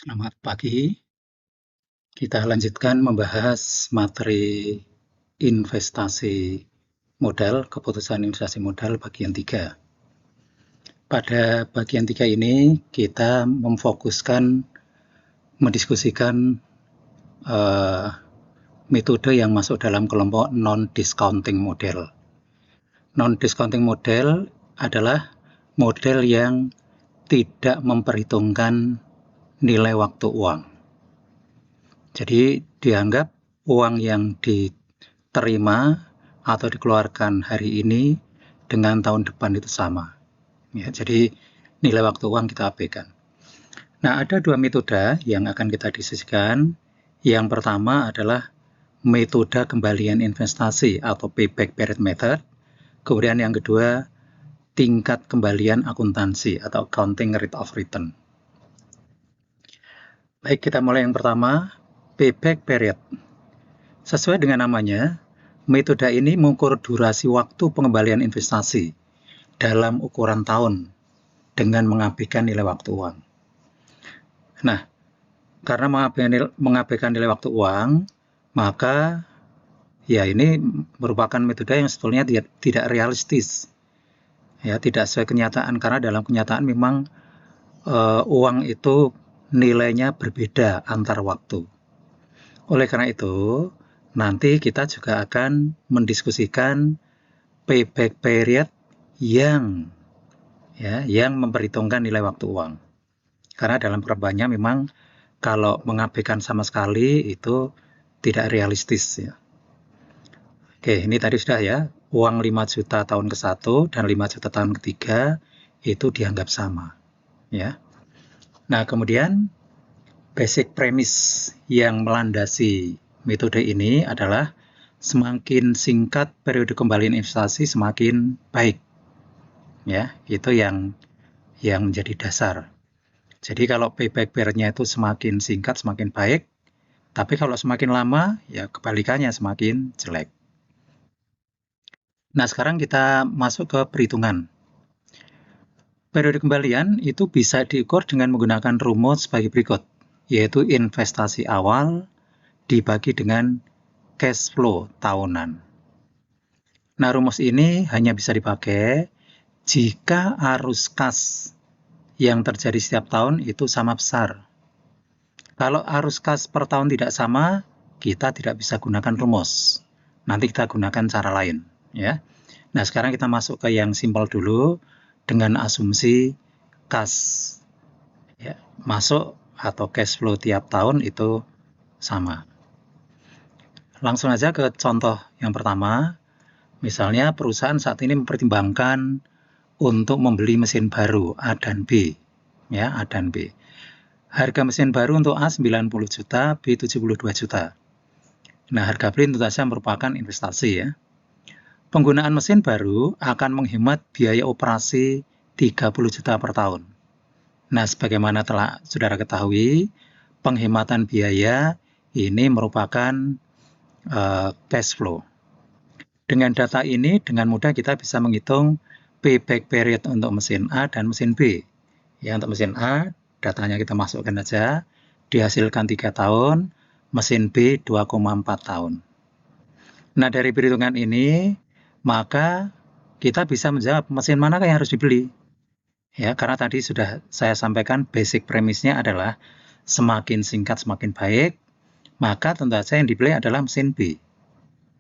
Selamat pagi. Kita lanjutkan membahas materi investasi modal, keputusan investasi modal bagian 3. Pada bagian 3 ini kita memfokuskan mendiskusikan metode yang masuk dalam kelompok non-discounting model. Non-discounting model adalah model yang tidak memperhitungkan nilai waktu uang. Jadi dianggap uang yang diterima atau dikeluarkan hari ini dengan tahun depan itu sama. Ya, jadi nilai waktu uang kita abaikan. Nah, ada dua metode yang akan kita diskusikan. Yang pertama adalah metode kembalian investasi atau payback period method. Kemudian yang kedua, tingkat kembalian akuntansi atau accounting rate of return. Baik, kita mulai yang pertama, payback period. Sesuai dengan namanya, metode ini mengukur durasi waktu pengembalian investasi dalam ukuran tahun dengan mengabaikan nilai waktu uang. Nah, karena mengabaikan nilai waktu uang, maka ya ini merupakan metode yang sebetulnya tidak realistis. Ya, tidak sesuai kenyataan karena dalam kenyataan memang uang itu nilainya berbeda antar waktu. Oleh karena itu, nanti kita juga akan mendiskusikan payback period yang memperhitungkan nilai waktu uang. Karena dalam perbanyak memang kalau mengabaikan sama sekali itu tidak realistis ya. Oke, ini tadi sudah ya, uang 5 juta tahun ke-1 dan 5 juta tahun ketiga itu dianggap sama ya. Nah, kemudian basic premise yang melandasi metode ini adalah semakin singkat periode kembalian investasi semakin baik. Ya, itu yang menjadi dasar. Jadi kalau payback period-nya itu semakin singkat semakin baik, tapi kalau semakin lama ya kebalikannya semakin jelek. Nah, sekarang kita masuk ke perhitungan. Periode kembalian itu bisa diukur dengan menggunakan rumus sebagai berikut, yaitu investasi awal dibagi dengan cash flow tahunan. Nah, rumus ini hanya bisa dipakai jika arus kas yang terjadi setiap tahun itu sama besar. Kalau arus kas per tahun tidak sama, kita tidak bisa gunakan rumus. Nanti kita gunakan cara lain, ya. Nah, sekarang kita masuk ke yang simpel dulu dengan asumsi kas ya, masuk atau cash flow tiap tahun itu sama. Langsung aja ke contoh yang pertama. Misalnya perusahaan saat ini mempertimbangkan untuk membeli mesin baru A dan B, ya A dan B. Harga mesin baru untuk A 90 juta, B 72 juta. Nah, harga beli tentu saja merupakan investasi ya. Penggunaan mesin baru akan menghemat biaya operasi 30 juta per tahun. Nah, sebagaimana telah saudara ketahui, penghematan biaya ini merupakan cash flow. Dengan data ini, dengan mudah kita bisa menghitung payback period untuk mesin A dan mesin B. Ya, untuk mesin A, datanya kita masukkan aja, dihasilkan 3 tahun, mesin B 2,4 tahun. Nah, dari perhitungan ini, maka kita bisa menjawab mesin mana yang harus dibeli. Ya, karena tadi sudah saya sampaikan basic premisnya adalah semakin singkat semakin baik, maka tentu saja yang dibeli adalah mesin B.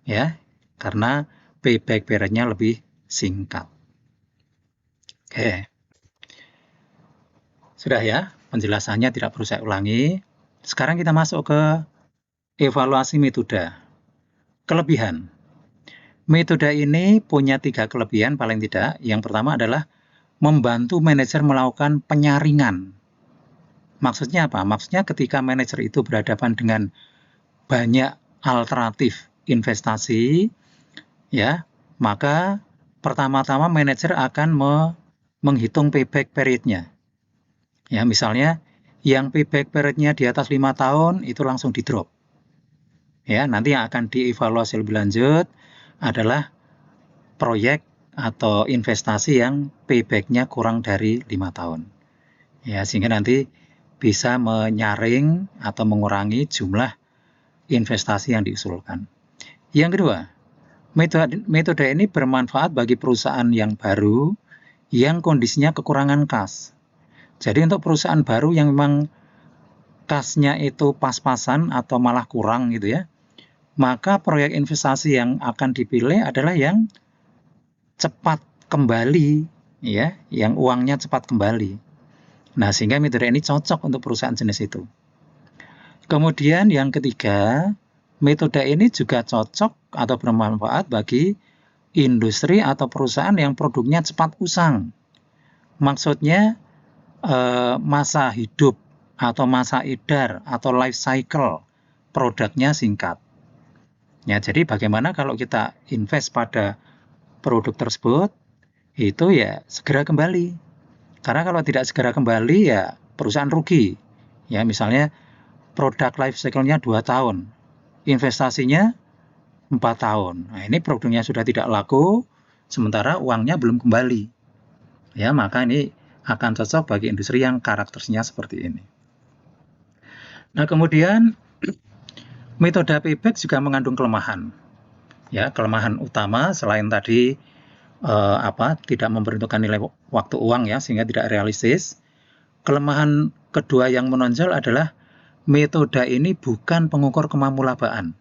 Ya, karena payback period-nya lebih singkat. Oke. Sudah ya, penjelasannya tidak perlu saya ulangi. Sekarang kita masuk ke evaluasi metode. Kelebihan. Metode ini punya 3 kelebihan paling tidak. Yang pertama adalah membantu manajer melakukan penyaringan. Maksudnya apa? Maksudnya ketika manajer itu berhadapan dengan banyak alternatif investasi, ya, maka pertama-tama manajer akan menghitung payback period-nya. Ya, misalnya yang payback period-nya di atas 5 tahun itu langsung di-drop. Ya, nanti yang akan dievaluasi lebih lanjut adalah proyek atau investasi yang payback-nya kurang dari 5 tahun. Ya, sehingga nanti bisa menyaring atau mengurangi jumlah investasi yang diusulkan. Yang kedua, metode ini bermanfaat bagi perusahaan yang baru yang kondisinya kekurangan kas. Jadi untuk perusahaan baru yang memang kasnya itu pas-pasan atau malah kurang gitu ya, maka proyek investasi yang akan dipilih adalah yang cepat kembali, ya, yang uangnya cepat kembali. Nah, sehingga metode ini cocok untuk perusahaan jenis itu. Kemudian yang ketiga, metode ini juga cocok atau bermanfaat bagi industri atau perusahaan yang produknya cepat usang. Maksudnya masa hidup atau masa edar atau life cycle produknya singkat. Ya, jadi bagaimana kalau kita invest pada produk tersebut, itu ya segera kembali. Karena kalau tidak segera kembali ya perusahaan rugi. Ya, misalnya produk life cycle-nya 2 tahun, investasinya 4 tahun. Nah, ini produknya sudah tidak laku, sementara uangnya belum kembali. Ya, maka ini akan cocok bagi industri yang karakternya seperti ini. Nah, kemudian metode payback juga mengandung kelemahan. Ya, kelemahan utama selain tadi tidak memperhitungkan nilai waktu uang ya, sehingga tidak realistis. Kelemahan kedua yang menonjol adalah metode ini bukan pengukur kemamulabaan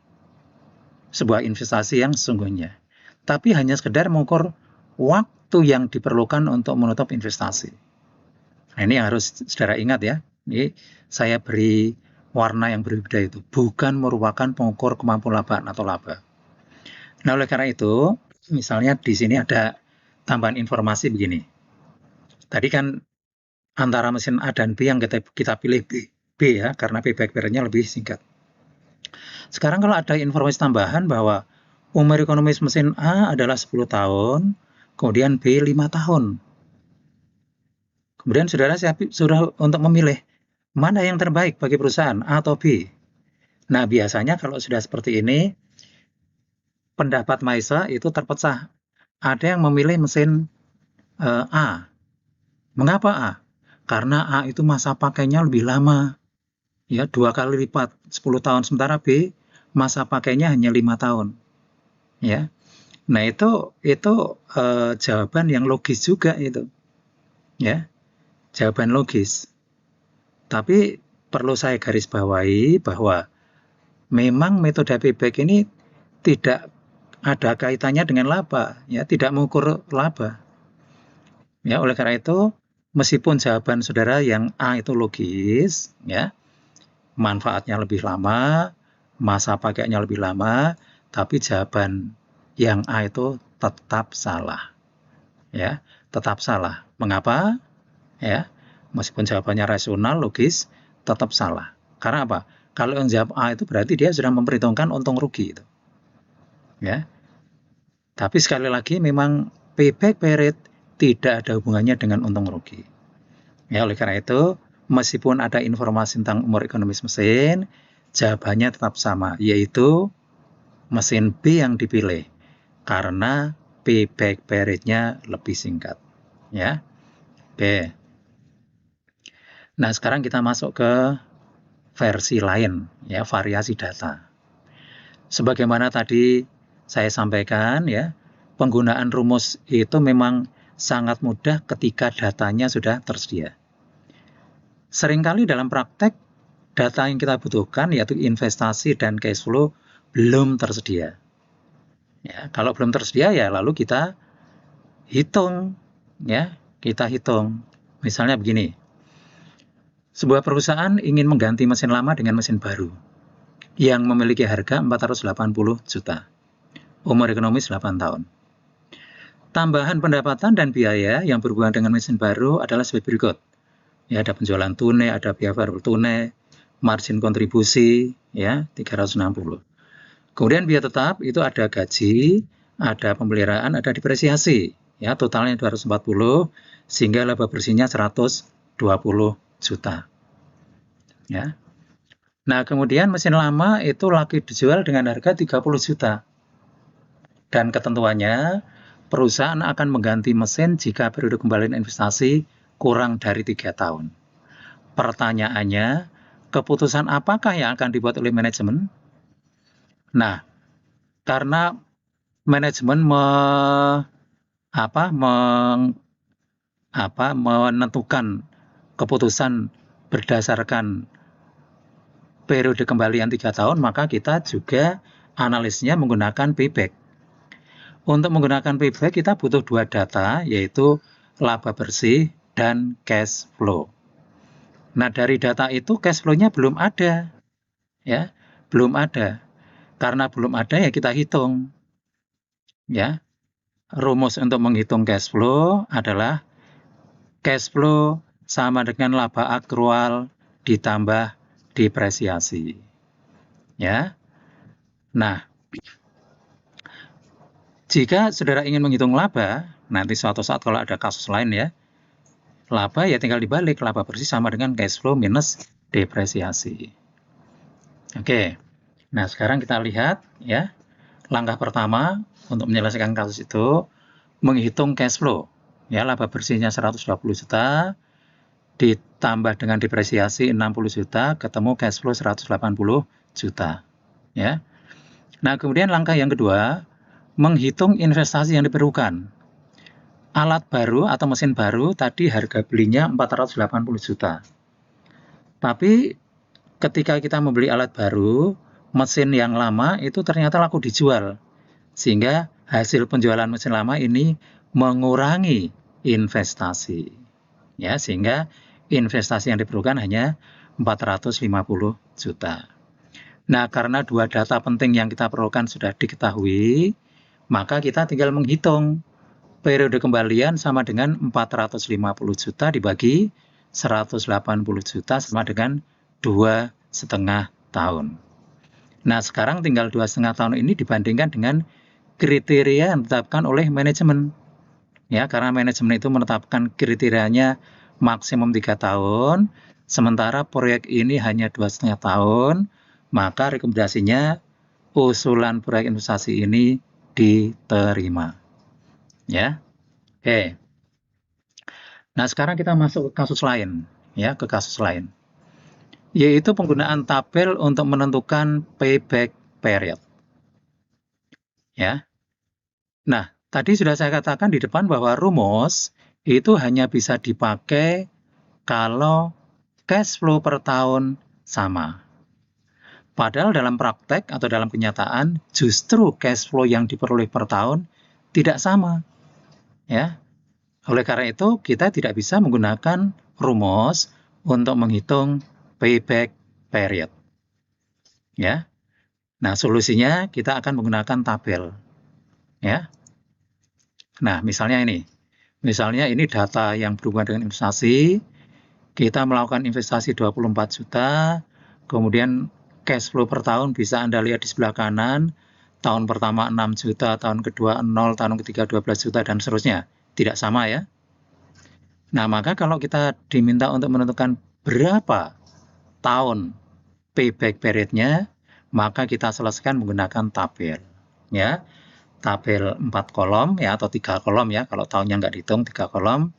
sebuah investasi yang sesungguhnya, tapi hanya sekedar mengukur waktu yang diperlukan untuk menutup investasi. Nah, ini yang harus saudara ingat ya. Ini saya beri warna yang berbeda itu, bukan merupakan pengukur kemamulabaan atau laba. Nah, oleh karena itu, misalnya di sini ada tambahan informasi begini. Tadi kan antara mesin A dan B yang kita pilih B ya, karena payback periodnya lebih singkat. Sekarang kalau ada informasi tambahan bahwa umur ekonomis mesin A adalah 10 tahun, kemudian B 5 tahun. Kemudian saudara sudah untuk memilih mana yang terbaik bagi perusahaan, A atau B. Nah, biasanya kalau sudah seperti ini, pendapat Maisa itu terpecah. Ada yang memilih mesin A. Mengapa A? Karena A itu masa pakainya lebih lama, ya 2 kali lipat, 10 tahun, sementara B masa pakainya hanya 5 tahun, ya. Nah itu jawaban yang logis juga itu, ya, jawaban logis. Tapi perlu saya garis bawahi bahwa memang metode payback ini tidak ada kaitannya dengan laba, ya, tidak mengukur laba. Ya, oleh karena itu meskipun jawaban saudara yang A itu logis, ya, manfaatnya lebih lama, masa pakainya lebih lama, tapi jawaban yang A itu tetap salah. Ya, tetap salah. Mengapa? Ya, meskipun jawabannya rasional, logis, tetap salah. Karena apa? Kalau yang jawab A itu berarti dia sudah memperhitungkan untung rugi itu. Ya. Tapi sekali lagi memang payback period tidak ada hubungannya dengan untung rugi. Ya, oleh karena itu, meskipun ada informasi tentang umur ekonomis mesin, jawabannya tetap sama, yaitu mesin B yang dipilih karena payback period-nya lebih singkat. Ya, B. Nah, sekarang kita masuk ke versi lain, ya, variasi data. Sebagaimana tadi saya sampaikan, ya, penggunaan rumus itu memang sangat mudah ketika datanya sudah tersedia. Seringkali dalam praktek, data yang kita butuhkan yaitu investasi dan cash flow belum tersedia. Ya, kalau belum tersedia ya lalu kita hitung, ya, kita hitung. Misalnya begini, sebuah perusahaan ingin mengganti mesin lama dengan mesin baru yang memiliki harga 480 juta, umur ekonomis 8 tahun. Tambahan pendapatan dan biaya yang berhubungan dengan mesin baru adalah sebagai berikut. Ya, ada penjualan tunai, ada biaya variabel tunai, margin kontribusi, ya, 360. Kemudian biaya tetap itu ada gaji, ada pemeliharaan, ada depresiasi, ya, totalnya 240, sehingga laba bersihnya 120 juta. Ya. Nah, kemudian mesin lama itu lagi dijual dengan harga 30 juta. Dan ketentuannya, perusahaan akan mengganti mesin jika periode kembalian investasi kurang dari 3 tahun. pertanyaannya, keputusan apakah yang akan dibuat oleh manajemen? Nah, karena manajemen menentukan keputusan berdasarkan periode kembalian 3 tahun, maka kita juga analisnya menggunakan payback. Untuk menggunakan payback kita butuh 2 data, yaitu laba bersih dan cash flow. Nah, dari data itu cash flow-nya belum ada. Ya, belum ada. Karena belum ada ya kita hitung. Ya. Rumus untuk menghitung cash flow adalah cash flow sama dengan laba akrual ditambah depresiasi. Ya. Nah, jika saudara ingin menghitung laba, nanti suatu saat kalau ada kasus lain ya, laba ya tinggal dibalik, laba bersih sama dengan cash flow minus depresiasi. Oke, nah sekarang kita lihat ya, langkah pertama untuk menyelesaikan kasus itu, menghitung cash flow. Ya, laba bersihnya 120 juta, ditambah dengan depresiasi 60 juta, ketemu cash flow 180 juta. Ya. Nah, kemudian langkah yang kedua, menghitung investasi yang diperlukan. Alat baru atau mesin baru tadi harga belinya 480 juta. Tapi ketika kita membeli alat baru, mesin yang lama itu ternyata laku dijual. Sehingga hasil penjualan mesin lama ini mengurangi investasi. Ya, sehingga investasi yang diperlukan hanya 450 juta. Nah, karena 2 data penting yang kita perlukan sudah diketahui, maka kita tinggal menghitung periode kembalian sama dengan 450 juta dibagi 180 juta sama dengan 2,5 tahun. Nah, sekarang tinggal 2,5 tahun ini dibandingkan dengan kriteria yang ditetapkan oleh manajemen. Ya, karena manajemen itu menetapkan kriterianya maksimum 3 tahun, sementara proyek ini hanya 2,5 tahun, maka rekomendasinya usulan proyek investasi ini diterima. Ya. Oke. Nah, sekarang kita masuk ke kasus lain, ya, ke kasus lain. Yaitu penggunaan tabel untuk menentukan payback period. Ya. Nah, tadi sudah saya katakan di depan bahwa rumus itu hanya bisa dipakai kalau cash flow per tahun sama. Padahal dalam praktek atau dalam kenyataan justru cash flow yang diperoleh per tahun tidak sama. Ya. Oleh karena itu kita tidak bisa menggunakan rumus untuk menghitung payback period. Ya. Nah, solusinya kita akan menggunakan tabel. Ya. Nah, misalnya ini. Misalnya ini data yang berhubungan dengan investasi. Kita melakukan investasi 24 juta, kemudian cash flow per tahun bisa Anda lihat di sebelah kanan, tahun pertama 6 juta, tahun kedua 0, tahun ketiga 12 juta, dan seterusnya. Tidak sama ya. Nah, maka kalau kita diminta untuk menentukan berapa tahun payback period-nya, maka kita selesaikan menggunakan tabel. Ya, tabel 4 kolom ya, atau 3 kolom ya, kalau tahunnya nggak dihitung 3 kolom,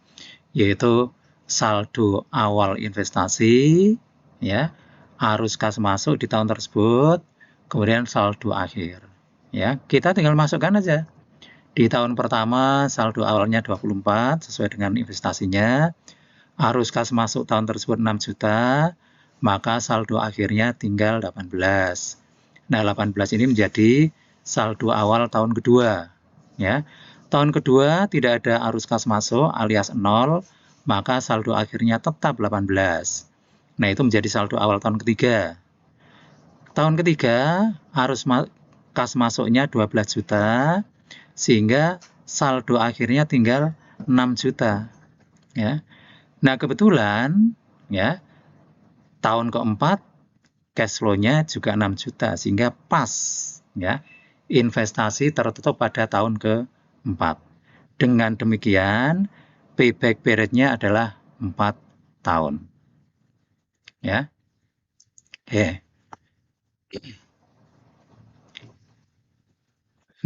yaitu saldo awal investasi, ya, arus kas masuk di tahun tersebut, kemudian saldo akhir. Ya, kita tinggal masukkan aja. Di tahun pertama saldo awalnya 24 sesuai dengan investasinya. Arus kas masuk tahun tersebut 6 juta, maka saldo akhirnya tinggal 18. Nah, 18 ini menjadi saldo awal tahun kedua, ya. Tahun kedua tidak ada arus kas masuk alias 0, maka saldo akhirnya tetap 18. Nah, itu menjadi saldo awal tahun ketiga. Tahun ketiga, arus kas masuknya 12 juta, sehingga saldo akhirnya tinggal 6 juta. Ya. Nah, kebetulan ya, tahun keempat cash flow-nya juga 6 juta, sehingga pas ya. Investasi tertutup pada tahun keempat. Dengan demikian, payback period-nya adalah 4 tahun. Ya. Oke.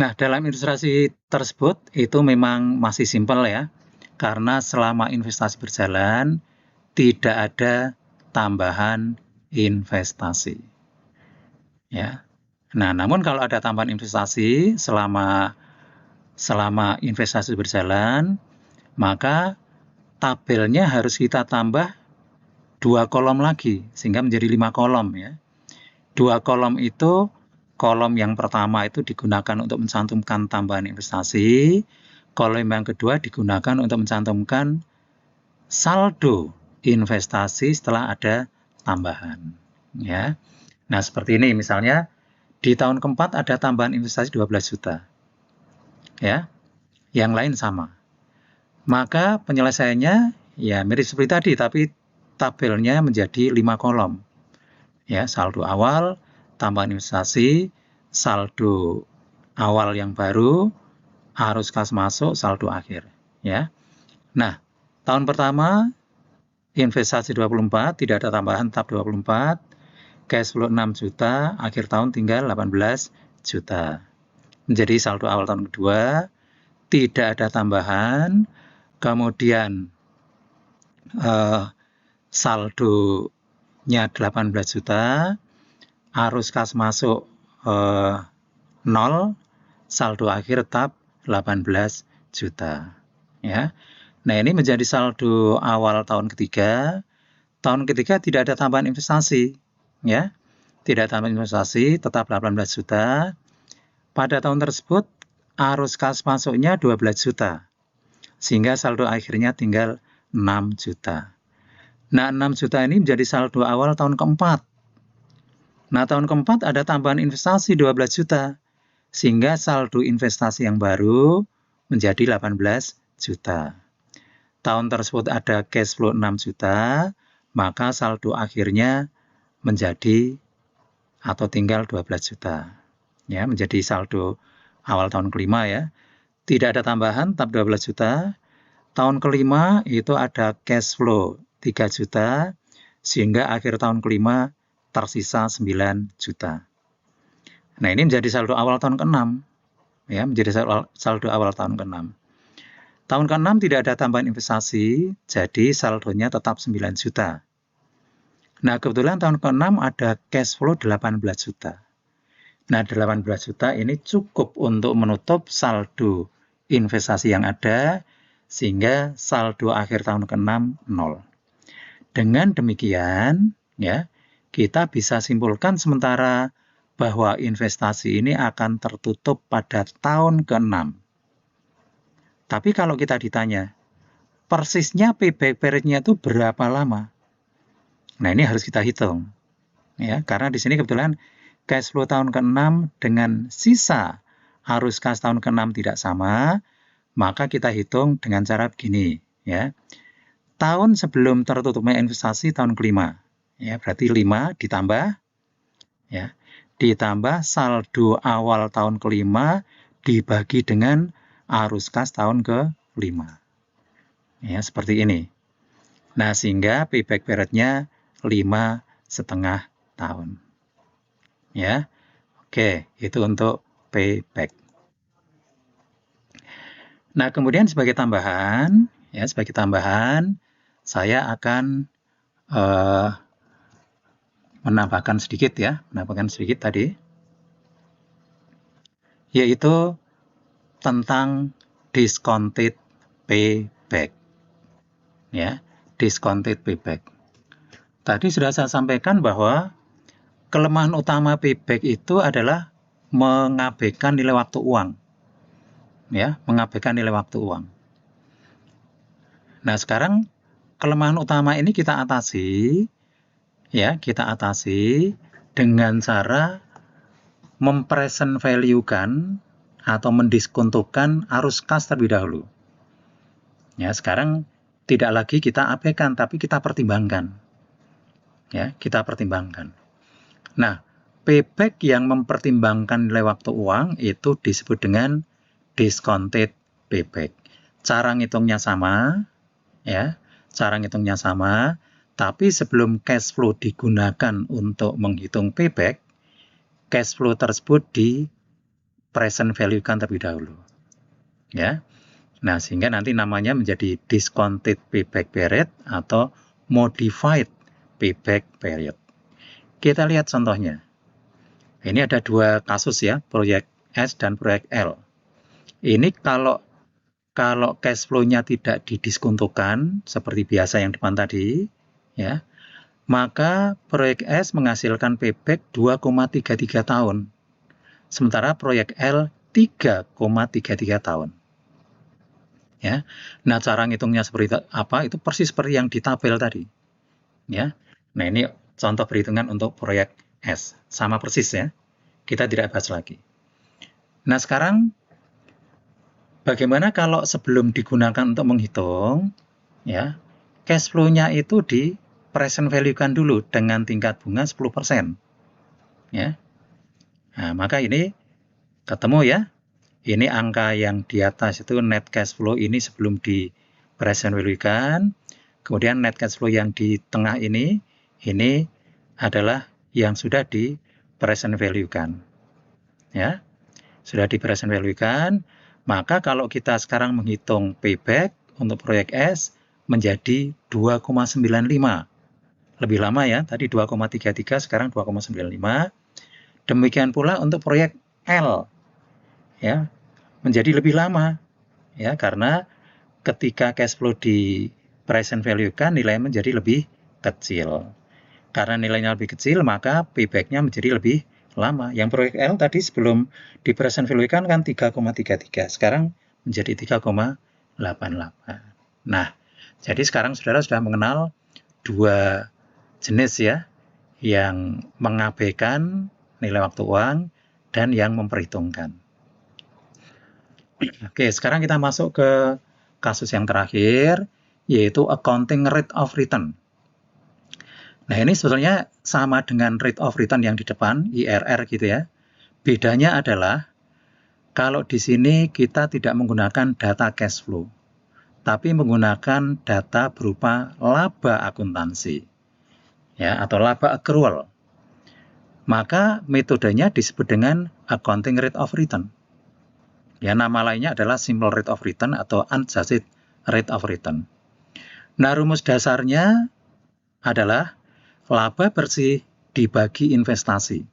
Nah, dalam ilustrasi tersebut itu memang masih simpel ya. Karena selama investasi berjalan tidak ada tambahan investasi. Ya. Nah, namun kalau ada tambahan investasi selama investasi berjalan, maka tabelnya harus kita tambah 2 kolom lagi, sehingga menjadi 5 kolom ya. 2 kolom itu, kolom yang pertama itu digunakan untuk mencantumkan tambahan investasi, kolom yang kedua digunakan untuk mencantumkan saldo investasi setelah ada tambahan. Ya. Nah, seperti ini misalnya di tahun keempat ada tambahan investasi 12 juta. Ya. Yang lain sama. Maka penyelesaiannya ya mirip seperti tadi, tapi tabelnya menjadi 5 kolom. Ya, saldo awal, tambahan investasi, saldo awal yang baru, arus kas masuk, saldo akhir. Ya. Nah, tahun pertama investasi 24, tidak ada tambahan, tetap 24, cash flow 6 juta, akhir tahun tinggal 18 juta. Menjadi saldo awal tahun kedua, tidak ada tambahan, kemudian saldonya 18 juta, arus kas masuk 0, saldo akhir tetap 18 juta. Ya. Nah, ini menjadi saldo awal tahun ketiga. Tahun ketiga tidak ada tambahan investasi. Ya. Tidak ada tambahan investasi, tetap 18 juta. Pada tahun tersebut, arus kas masuknya 12 juta. Sehingga saldo akhirnya tinggal 6 juta. Nah, 6 juta ini menjadi saldo awal tahun keempat. Nah, tahun keempat ada tambahan investasi 12 juta. Sehingga saldo investasi yang baru menjadi 18 juta. Tahun tersebut ada cash flow 6 juta, maka saldo akhirnya menjadi atau tinggal 12 juta. Ya, menjadi saldo awal tahun kelima ya. Tidak ada tambahan, tetap 12 juta. Tahun kelima itu ada cash flow 3 juta, sehingga akhir tahun kelima tersisa 9 juta. Nah, ini menjadi saldo awal tahun ke-6. Ya, menjadi saldo awal tahun ke-6. Tahun ke-6 tidak ada tambahan investasi, jadi saldonya tetap 9 juta. Nah, kebetulan tahun ke-6 ada cash flow 18 juta. Nah, 18 juta ini cukup untuk menutup saldo investasi yang ada, sehingga saldo akhir tahun ke-6 0. Dengan demikian, ya, kita bisa simpulkan sementara bahwa investasi ini akan tertutup pada tahun ke-6. Tapi kalau kita ditanya, persisnya payback period-nya itu berapa lama? Nah, ini harus kita hitung. Ya, karena di sini kebetulan cash flow tahun ke-6 dengan sisa arus kas tahun ke-6 tidak sama, maka kita hitung dengan cara begini. Ya. Tahun sebelum tertutupnya investasi tahun kelima. Ya, berarti 5 ditambah. Ya, ditambah saldo awal tahun kelima dibagi dengan arus kas tahun ke-5. Ya, seperti ini. Nah, sehingga payback period-nya 5,5 tahun. Ya. Oke, itu untuk payback. Nah, kemudian sebagai tambahan, saya akan menambahkan sedikit tadi, yaitu tentang discounted payback. Ya, discounted payback. Tadi sudah saya sampaikan bahwa kelemahan utama payback itu adalah mengabaikan nilai waktu uang. Ya, mengabaikan nilai waktu uang. Nah, sekarang kelemahan utama ini kita atasi dengan cara mempresent value-kan atau mendiskontokan arus kas terlebih dahulu. Ya, sekarang tidak lagi kita abaikan, tapi kita pertimbangkan. Ya, kita pertimbangkan. Nah, payback yang mempertimbangkan nilai waktu uang itu disebut dengan discounted payback. Cara ngitungnya sama, ya, tapi sebelum cash flow digunakan untuk menghitung payback, cash flow tersebut di present value-kan terlebih dahulu. Ya. Nah, sehingga nanti namanya menjadi discounted payback period atau modified payback period. Kita lihat contohnya. Ini ada dua kasus ya, proyek S dan proyek L. Ini kalau cash flow-nya tidak didiskontokan seperti biasa yang depan tadi, ya, maka proyek S menghasilkan payback 2,33 tahun. Sementara proyek L 3,33 tahun. Ya. Nah, cara ngitungnya seperti apa? Itu persis seperti yang di tabel tadi. Ya. Nah, ini contoh perhitungan untuk proyek S. Sama persis ya. Kita tidak bahas lagi. Nah, sekarang bagaimana kalau sebelum digunakan untuk menghitung, ya, cash flow-nya itu di present value-kan dulu dengan tingkat bunga 10%. Ya. Nah, maka ini ketemu ya. Ini angka yang di atas itu net cash flow ini sebelum di present value-kan. Kemudian net cash flow yang di tengah ini adalah yang sudah di present value-kan. Ya. Sudah di present value-kan. Maka kalau kita sekarang menghitung payback untuk proyek S menjadi 2,95. Lebih lama ya, tadi 2,33, sekarang 2,95. Demikian pula untuk proyek L. Ya, menjadi lebih lama. Ya, karena ketika cash flow di present value-kan nilainya menjadi lebih kecil. Karena nilainya lebih kecil, maka payback-nya menjadi lebih lama. Yang proyek L tadi sebelum di present value kan 3,33. Sekarang menjadi 3,88. Nah, jadi sekarang saudara sudah mengenal dua jenis ya, yang mengabaikan nilai waktu uang dan yang memperhitungkan. Oke, sekarang kita masuk ke kasus yang terakhir, yaitu accounting rate of return. Nah, ini sebetulnya sama dengan rate of return yang di depan, IRR gitu ya. Bedanya adalah kalau di sini kita tidak menggunakan data cash flow, tapi menggunakan data berupa laba akuntansi, ya, atau laba accrual. Maka metodenya disebut dengan accounting rate of return. Ya, nama lainnya adalah simple rate of return atau unadjusted rate of return. Nah, rumus dasarnya adalah laba bersih dibagi investasi.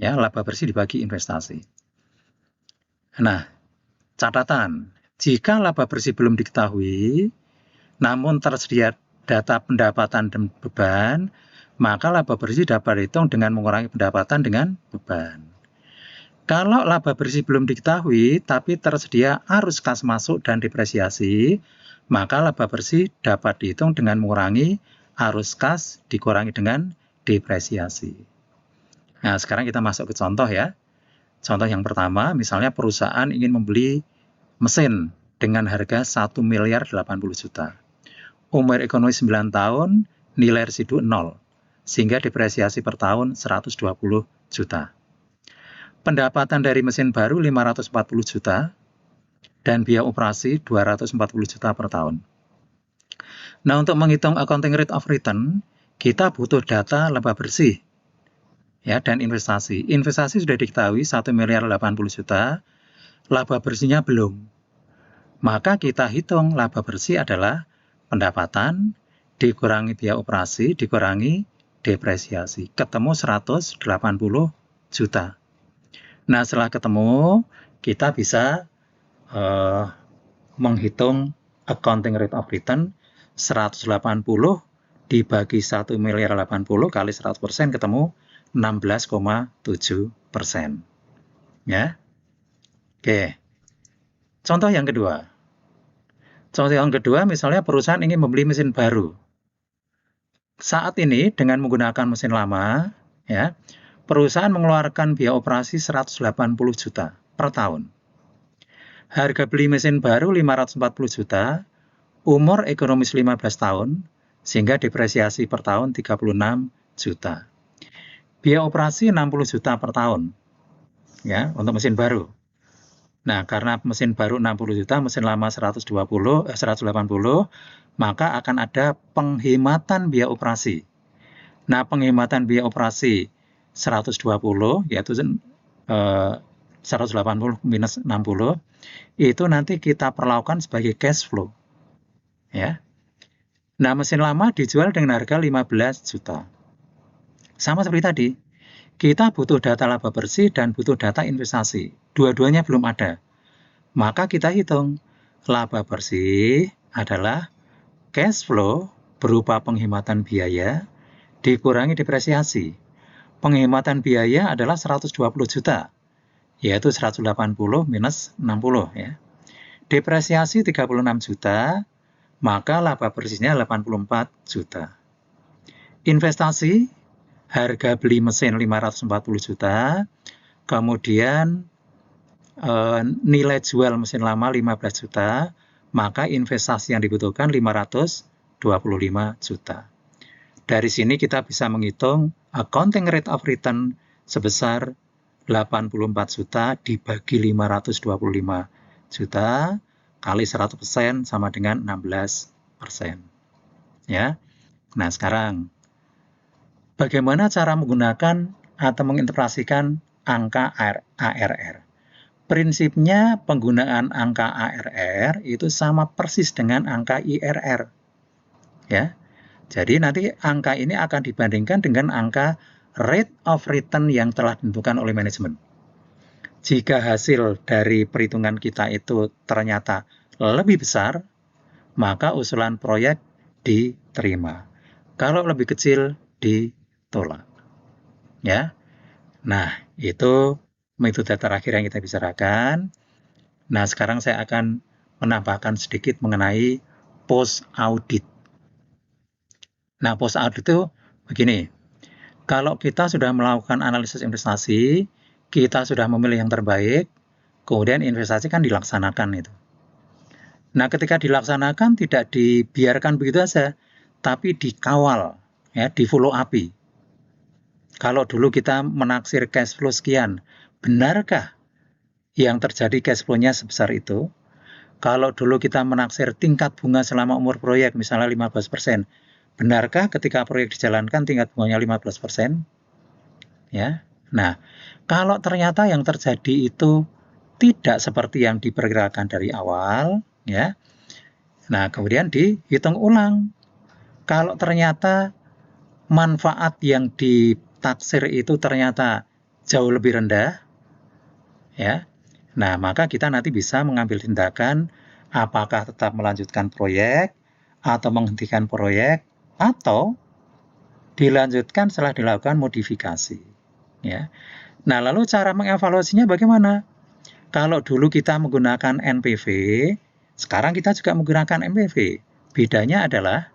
Ya, laba bersih dibagi investasi. Nah, catatan, jika laba bersih belum diketahui, namun tersedia data pendapatan dan beban, maka laba bersih dapat dihitung dengan mengurangi pendapatan dengan beban. Kalau laba bersih belum diketahui, tapi tersedia arus kas masuk dan depresiasi, maka laba bersih dapat dihitung dengan mengurangi arus kas dikurangi dengan depresiasi. Nah, sekarang kita masuk ke contoh ya. Contoh yang pertama, misalnya perusahaan ingin membeli mesin dengan harga 1 miliar 80 juta. Umur ekonomi 9 tahun, nilai residu 0, sehingga depresiasi per tahun 120 juta. Pendapatan dari mesin baru 540 juta, dan biaya operasi 240 juta per tahun. Nah, untuk menghitung accounting rate of return, kita butuh data laba bersih ya, dan investasi. Investasi sudah diketahui 1 miliar 80 juta, laba bersihnya belum. Maka kita hitung laba bersih adalah pendapatan dikurangi biaya operasi dikurangi depresiasi. Ketemu 180 juta. Nah, setelah ketemu, kita bisa menghitung accounting rate of return 180 dibagi 1 miliar 80 kali 100% ketemu 16,7%. Ya. Oke. Contoh yang kedua. Contoh yang kedua, misalnya perusahaan ingin membeli mesin baru. Saat ini dengan menggunakan mesin lama, ya, perusahaan mengeluarkan biaya operasi 180 juta per tahun. Harga beli mesin baru 540 juta, umur ekonomis 15 tahun, sehingga depresiasi per tahun 36 juta. Biaya operasi 60 juta per tahun, ya, untuk mesin baru. Nah, karena mesin baru 60 juta, mesin lama 180, maka akan ada penghematan biaya operasi. Nah, penghematan biaya operasi 120, yaitu 180 minus 60, itu nanti kita perlakukan sebagai cash flow. Ya. Nah, mesin lama dijual dengan harga 15 juta. Sama seperti tadi, kita butuh data laba bersih dan butuh data investasi. Dua-duanya belum ada. Maka kita hitung, laba bersih adalah cash flow berupa penghematan biaya dikurangi depresiasi. Penghematan biaya adalah 120 juta, yaitu 180 minus 60 ya. Depresiasi 36 juta, maka laba bersihnya 84 juta. Investasi, harga beli mesin 540 juta, kemudian nilai jual mesin lama 15 juta, maka investasi yang dibutuhkan 525 juta. Dari sini kita bisa menghitung accounting rate of return sebesar 84 juta dibagi 525 juta kali 100% sama dengan 16%. Ya. Nah, sekarang bagaimana cara menggunakan atau menginterpretasikan angka ARR? Prinsipnya penggunaan angka ARR itu sama persis dengan angka IRR. Ya. Jadi nanti angka ini akan dibandingkan dengan angka rate of return yang telah ditentukan oleh manajemen. Jika hasil dari perhitungan kita itu ternyata lebih besar, maka usulan proyek diterima. Kalau lebih kecil, ditolak. Ya. Nah, itu metode terakhir yang kita bicarakan. Nah, sekarang saya akan menambahkan sedikit mengenai post audit. Nah, post audit itu begini. Kalau kita sudah melakukan analisis investasi, kita sudah memilih yang terbaik, kemudian investasi kan dilaksanakan itu. Nah, ketika dilaksanakan tidak dibiarkan begitu saja, tapi dikawal, ya, di follow up. Kalau dulu kita menaksir cash flow sekian, benarkah yang terjadi cash flow-nya sebesar itu? Kalau dulu kita menaksir tingkat bunga selama umur proyek, misalnya 15%, benarkah ketika proyek dijalankan tingkat bunganya 15%? Ya. Nah, kalau ternyata yang terjadi itu tidak seperti yang diperkirakan dari awal, ya. Nah, kemudian dihitung ulang. Kalau ternyata manfaat yang ditaksir itu ternyata jauh lebih rendah, ya. Nah, maka kita nanti bisa mengambil tindakan apakah tetap melanjutkan proyek atau menghentikan proyek atau dilanjutkan setelah dilakukan modifikasi. Ya. Nah, lalu cara mengevaluasinya bagaimana? Kalau dulu kita menggunakan NPV, sekarang kita juga menggunakan MPV. Bedanya adalah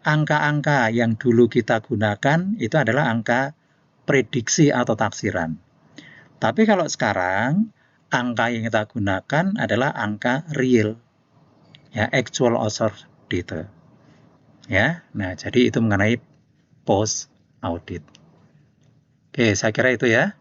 angka-angka yang dulu kita gunakan itu adalah angka prediksi atau taksiran. Tapi kalau sekarang, angka yang kita gunakan adalah angka real, ya, actual observed data. Ya, nah jadi itu mengenai post audit. Oke, saya kira itu ya.